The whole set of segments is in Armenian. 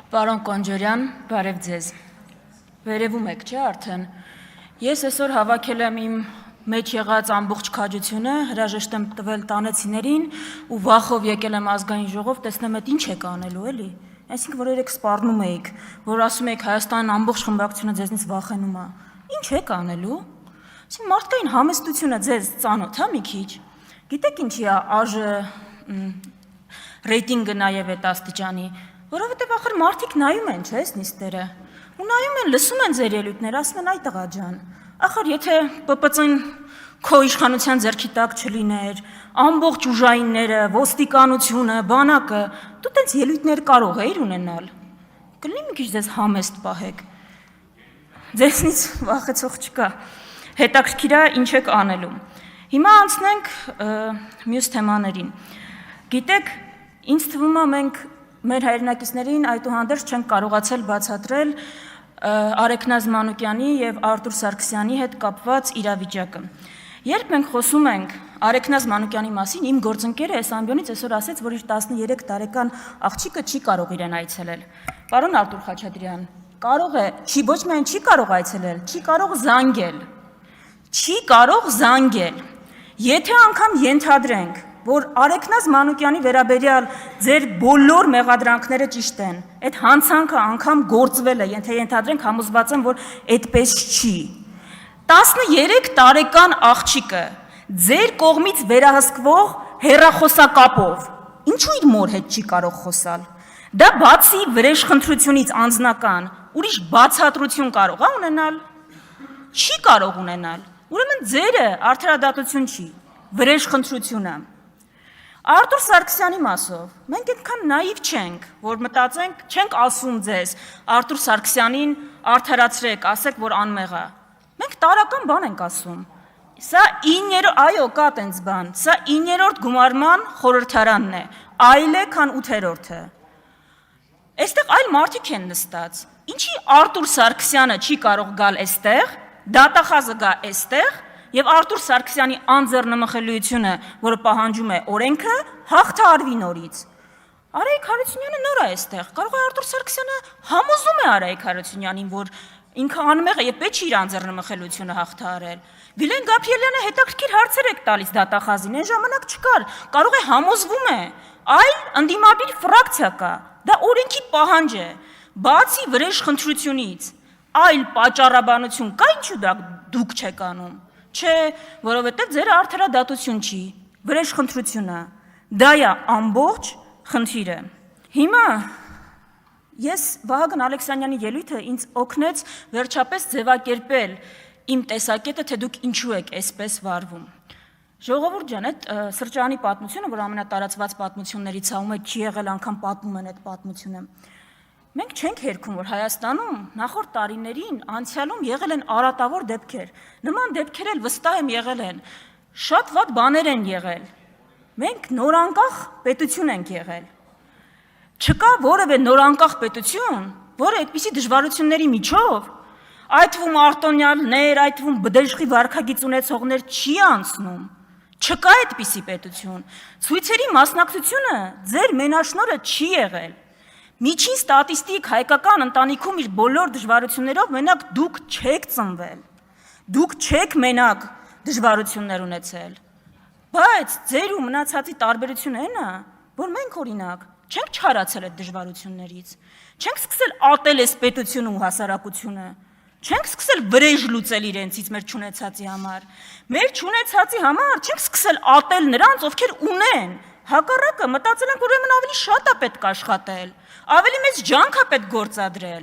Պարոն Կոնջորյան, բարև ձեզ։ Վերևում եք, չէ՞ արդեն։ Ես այսօր հավաքել եմ իմ մեջ եղած ամբողջ քաջությունը, հրաժեշտ եմ տվել տանեցիներին ու վախով եկել եմ ազգային ժողով, տեսնեմ այդ ինչ եք անելու, էլի։ Այսինքն որ երեք սպառնում էիք, որ ասում եք Հայաստանն ամբողջ խմբակցությունը ձեզնից վախենում է։ Ինչ եք անելու։ Այսինքն մարդկային համեստությունը ձեզ ծանոթ է մի քիչ։ Գիտեք ինչի է ԱԺ ռեյտինգը նաև այդ աստիճանի, որովհետև ախր մարդիկ նայում են, չէ՞, նիստերը։ Ու նայում են, լսում են ձեր ելույթները, ասում են՝ «Այ տղա ջան, ախր եթե ՊՊԾ-ն քո իշխանության ձեռքի տակ չլիներ, ամբողջ ուժայինները, ոստիկանությունը, բանակը, դու տենց ելույթներ կարող էիր ունենալ»։ Կլինի մի քիչ ձեզ համեստ պահեք։ Ձեզնից վախեցող չկա։ Հետաքրքիր է ինչ եք անելու։ Հիմա անցնենք մյուս թեմաներին։ Գիտեք, ինձ թվում է մենք մեր հայրենակիցներին այդուհանդերձ չենք կարողացել բացատրել Արեգնազ Մանուկյանի և Արտուր Սարգսյանի հետ կապված իրավիճակը։ Երբ մենք խոսում ենք Արեգնազ Մանուկյանի մասին, իմ գործընկերը այս ամբիոնից այսօր ասեց, որ իր 13 տարեկան աղջիկը չի կարող իրեն այցելել։ Պարոն Արտուր Խաչատրյան, կարող է, ոչ միայն չի կարող այցելել, չի կարող զանգել։ Չի կարող զանգել։ Եթե անգամ ենթադրենք, որ Արեգնազ Մանուկյանի վերաբերյալ ձեր բոլոր մեղադրանքները ճիշտ են, այդ հանցանքը անգամ գործվել է, եթե ենթադրենք համոզված եմ, որ այդպես չի։ 13 տարեկան աղջիկը ձեր կողմից վերահսկվող հեռախոսակապով, ինչու իր մոր հետ չի կարող խոսալ։ Դա բացի վրեժխնդրությունից անձնական, ուրիշ բացատրություն կարող է ունենալ։ Չի կարող ունենալ։ Ուրեմն ձերը արդարադատություն չի, վրեժխնդրություն է։ Արտուր Սարգսյանի մասով, մենք այդքան նայիվ չենք, որ մտածենք, չենք ասում ձեզ, Արտուր Սարգսյանին արդարացրեք, ասեք, որ անմեղ է։ Մենք տարական բան ենք ասում։ Սա 9-րդ, այո, կա տենց բան, սա 9-րդ գումարման խորհրդարանն է, այլ է, քան 8-րդը։ Այստեղ այլ մարդիկ են նստած։ Ինչի Արտուր Սարգսյանը չի կարող գալ այստեղ, դատախազը գա այստեղ, և Արտուր Սարգսյանի անձեռնմխելիությունը, որը պահանջում է օրենքը, հաղթահարվի նորից։ Արայիկ Հարությունյանը նոր է այստեղ, կարող է Արտուր Սարգսյանը համոզում է Արայիկ Հարությունյանին, որ ինքը անմեղ է և պետք չի իր անձեռնմխելիությունը հաղթահարել։ Վիլեն Գաբրիելյանը հետաքրքիր հարցեր եք տալիս դատախազին, այն ժամանակ չկար, կարող է համոզվում է, այլ ընդդիմադիր ֆրակցիա կա, դա օրենքի պահանջ է, բացի վրեժխնդրությունից, այլ պատճառաբանություն կա, ինչու դուք չեք անում։ Չէ, որովհետև ձեր արդարադատություն չի, վրեժխնդրություն է, դա է ամբողջ խնդիրը։ Հիմա ես Վահագն Ալեքսանյանի ելույթը ինձ օգնեց վերջապես ձևակերպել իմ տեսակետը, թե դուք ինչու եք այսպես վարվում։ Ժողովուրդ ջան, այդ սրճարանի պատմությունը, որ ամենատարածված պատմություններից ա, ում հետ չի եղել, անգամ պատմում են այդ պատմությունը։ Մենք չենք հերքում, որ Հայաստանում նախորդ տարիներին անցյալում եղել են արատավոր դեպքեր, նման դեպքեր էլ վստահ եմ եղել են, շատ վատ բաներ են եղել, մենք նորանկախ պետություն ենք եղել, չկա որևէ նորանկախ պետություն, որը այդպիսի դժվարությունների միջով, այդ թվում արտոնյալներ, այդ թվում բդեժխի վարքագիծ ունեցողներ չի անցնում, չկա այդպիսի պետություն, ցույցերի մասնակցությունը ձեր մենաշնորհը չի եղել։ Միջին ստատիստիկ հայկական ընտանիքում իր բոլոր դժվարություններով մենակ դուք չեք ծնվել, դուք չեք մենակ դժվարություններ ունեցել, բայց ձեր ու մնացածի տարբերությունը այն է, որ մենք օրինակ չենք չարացել այդ դժվարություններից, չենք սկսել ատել այս պետությունը ու հասարակությունը, չենք սկսել վրեժ լուծել իրենցից մեր չունեցածի համար, մեր չունեցածի համար չենք սկսել ատել նրանց, ովքեր ունեն, հակառակը մտածել ենք, ուրեմն ավելի շատ է պետք աշխատել, ավելի մեծ ջանք է պետք գործադրել։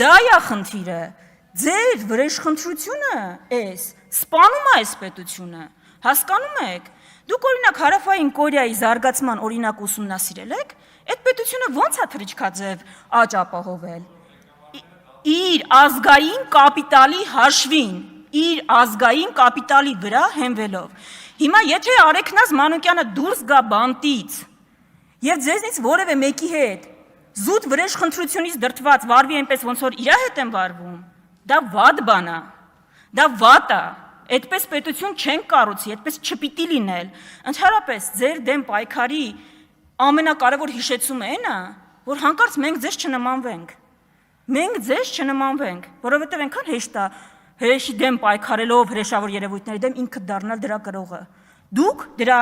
Դա է խնդիրը։ Ձեր վրեժխնդրությունը սպանում է այս պետությունը։ Հասկանում եք։ Դուք օրինակ Հարավային Կորեայի զարգացման օրինակ ուսումնասիրել եք, այդ պետությունը ո՞նց է թռիչքաձև աճ ապահովել։ Իր ազգային կապիտալի հաշվին, իր ազգային կապիտալի վրա հենվելով։ Հիմա եթե Արեգնազ Մանուկյանը դուրս գա բանտից և ձեզնից որևէ մեկի հետ զուտ վրեժխնդրությունից դրդված վարվի այնպես, ոնց որ իր հետ են վարվում, դա վատ բան է, դա վատ է, այդպես պետություն չենք կառուցի, այդպես չպիտի լինել։ Ընդհանրապես ձեր դեմ պայքարի ամենակարևոր հիշեցումը այն է, որ հանկարծ մենք ձեզ չնմանվենք։ Մենք ձեզ չնմանվենք, որովհետև այնքան հեշտ է հրեշի դեմ պայքարելով հրեշավոր երևույթների դեմ ինքը դառնալ դրա կրողը։ Դուք դրա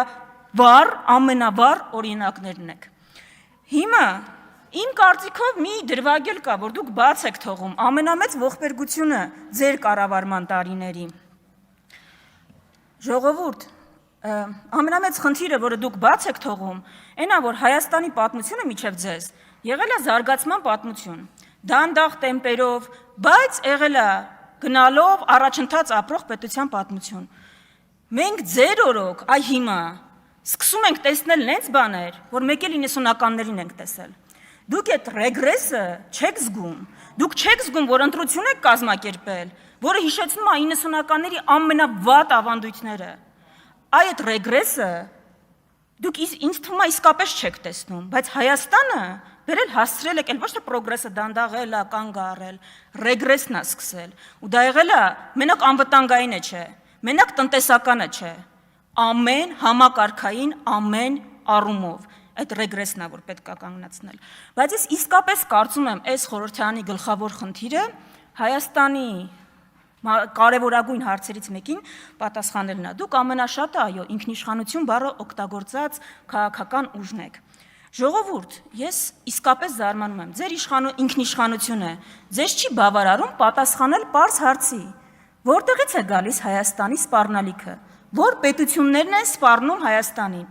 վառ, ամենավառ օրինակներն եք։ Հիմա իմ կարծիքով մի դրվագել կա, որ դուք բաց եք թողում ամենամեծ ողբերգությունը ձեր կառավարման տարիների։ Ժողովուրդ, ամենամեծ խնդիրը, որը դուք բաց եք թողում, այնա, որ Հայաստանի պատմությունը միջև ձեզ եղել է զարգացման պատմություն, դանդաղ տեմպերով, բայց եղել է գնալով առաջընթաց ապրող պետության պատմություն։ Մենք ձեր օրոք, այ հիմա, սկսում ենք տեսնել նենց բաներ, որ մեկ էլ 90-ականներին ենք տեսել։ Դուք այդ ռեգրեսը չեք զգում, դուք չեք զգում, որ ընտրություն եք կազմակերպել, որը հիշեցնում է 90-ականների ամենավատ ավանդույթները։ Այդ ռեգրեսը դուք ինձ թվում է իսկապես չեք տեսնում, բայց Հայաստանը բերել հասցրել եք, ոչ թե պրոգրեսը դանդաղել է, կանգ առել, ռեգրեսն է սկսել, ու դա եղել է մենակ անվտանգայինը չէ, մենակ տնտեսականը չէ, ամեն համակարգային, ամեն առումով, այդ ռեգրեսն է, որ պետք է կանգնացնել։ Բայց ես իսկապես կարծում եմ, այս խորհրդարանի գլխավոր խնդիրը Հայաստանի կարևորագույն հարցերից մեկին պատասխանելն է։ Դուք ամենաշատը, այո, ինքնիշխանություն բառը օգտագործած քաղաքական ուժն եք։ Ժողովուրդ, ես իսկապես զարմանում եմ, ձեր ինքնիշխանությունը ձեզ չի բավարարում պատասխանել պարզ հարցի, որտեղից է գալիս Հայաստանի սպառնալիքը, որ պետություններն են սպառնում Հայաստանին,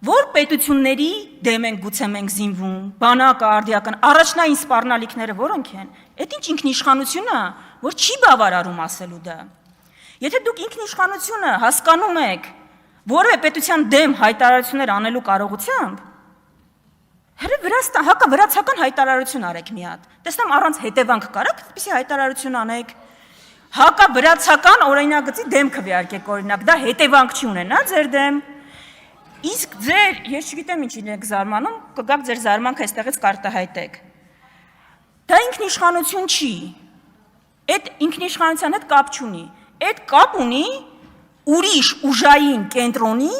որ պետությունների դեմ են գուցե մենք զինվում, բանակը, արդիական, առաջնային սպառնալիքները որոնք են, այդ ինչ ինքնիշխանություն է, որ չի բավարարում ասելու դա։ Եթե դուք ինքնիշխանությունը հասկանում եք որևէ պետության դեմ հայտարարություններ անելու կարողությամբ, հակավրացական հայտարարություն արեք մի հատ, տեսնեմ առանց հետևանք կարաք այդպիսի հայտարարություն անեք, հակավրացական օրինագծի դեմ քվեարկեք օրինակ, դա հետևանք չի ունենա ձեր դեմ, իսկ ձեր, ես չգիտեմ ինչին եք զարմանում, կգաք ձեր զարմանքը այստեղից կարտահայտեք, դա ինքնիշխանություն չի, այդ ինքնիշխանության հետ կապ չունի, այդ կապ ունի ուրիշ ուժային կենտրոնի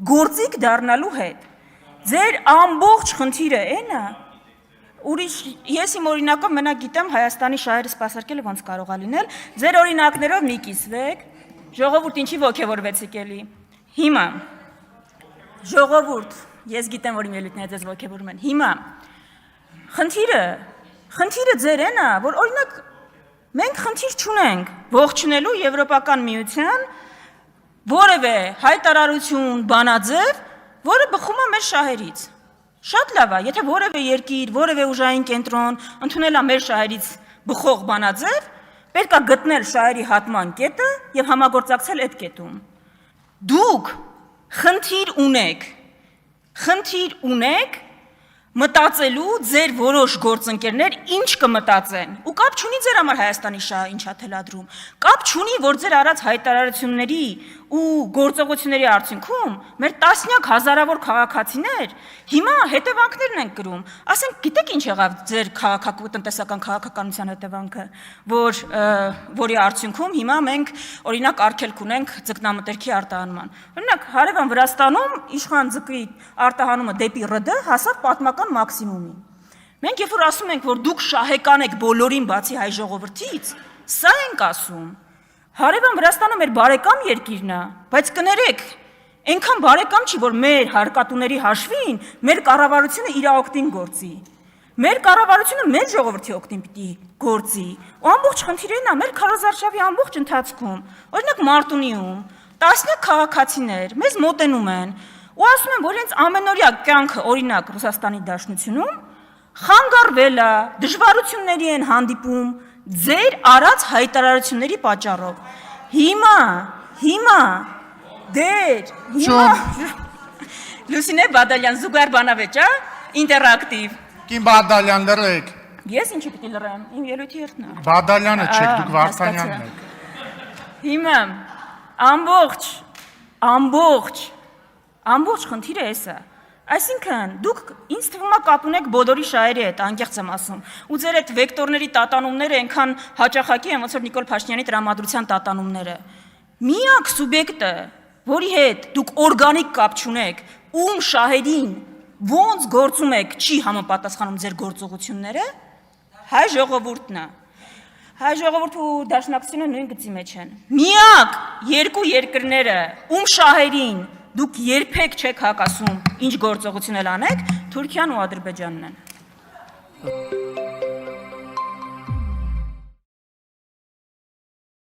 գործիք դառնալու հետ, ձեր ամբողջ խնդիրը էնա, ուրիշ, ես իմ օրինակով մենակ գիտեմ Հայաստանի շահերը սպասարկելը ոնց կարող է լինել, ձեր օրինակներով մի կիսվեք, ժողովուրդ ինչի ոգևորվեցիք էլի, հիմա, ժողովուրդ, ես գիտեմ, որ իմ ելույթները ձեզ ոգևորում են, հիմա, խնդիրը ձեր էնա, որ օրինակ մենք խնդիր չունենք ողջունելու Եվրոպական միության որևէ հայտարարություն, բանաձև, որը բխում է մեր շահերից։ Շատ լավ է, եթե որևէ երկիր, որևէ ուժային կենտրոն ընդունել է մեր շահերից բխող բանաձև, պետք է գտնել շահերի հատման կետը եւ համագործակցել այդ կետում։ Դուք խնդիր ունեք մտածելու ձեր որոշ գործընկերներ ինչ կմտածեն, ու կապ չունի ձեր համար Հայաստանի շահը ինչ է թելադրում, կապ չունի, որ ձեր արած հայտարարությունների ու գործողությունների արդյունքում մեր տասնյակ հազարավոր քաղաքացիներ հիմա հետևանքներն են կրում, ասենք գիտեք ինչ եղավ ձեր տնտեսական քաղաքականության հետևանքը, որի արդյունքում հիմա մենք օրինակ արգելք ունենք ձկնամթերքի արտահանման, օրինակ հարևան Վրաստանում իշխան ձկի արտահանումը դեպի ՌԴ հասավ պատմական մաքսիմումին։ Մենք երբ որ ասում ենք, որ դուք շահեկան եք բոլորին բացի հայ ժողովրդից, սա ենք ասում։ Հարևան Վրաստանը մեր բարեկամ երկիրն է, բայց կներեք, այնքան բարեկամ չի, որ մեր հարկատուների հաշվին մեր կառավարությունը իր օգտին գործի։ Մեր կառավարությունը մեր ժողովրդի օգտին պիտի գործի։ Ու ամբողջ խնդիրն է մեր քարոզարշավի ամբողջ ընթացքում, օրինակ Մարտունիում, տասնյակ քաղաքացիներ մեզ մոտենում են ու ասում են, որ հենց ամենօրյա կյանքը, օրինակ Ռուսաստանի Դաշնությունում, խանգարվել է, դժվարությունների են հանդիպում ձեր արած հայտարարությունների պատճառով։ Հիմա, Լուսինե Բադալյան, զուգար բանավեճ, ինտերակտիվ։ Կին Բադալյան լրեք։ Ես ինչի պիտի լրեմ, իմ ելույթի երթն է։ Բադալյանը չեք, դուք Վարդանյանն եք։ Հիմա, ամբողջ խնդիրը էս է։ Այսինքն, դուք ինձ թվում է կապ ունեք բոլորի շահերի հետ, անկեղծ եմ ասում, ու ձեր այդ վեկտորների տատանումները այնքան հաճախակի են, ոնց որ Նիկոլ Փաշինյանի տրամադրության տատանումները։ Միակ սուբյեկտը, որի հետ դուք օրգանիկ կապ չունեք, ում շահերին ոնց գործում եք չի համապատասխանում ձեր գործողությունները, հայ ժողովուրդն է։ Հայ ժողովուրդը ու դաշնակցությունը նույն գծի մեջ են։ Միակ երկու երկրները, ում շահերին դուք երբեք չեք հակասում, ինչ գործողություն էլ անեք, Թուրքիան ու Ադրբեջանն են։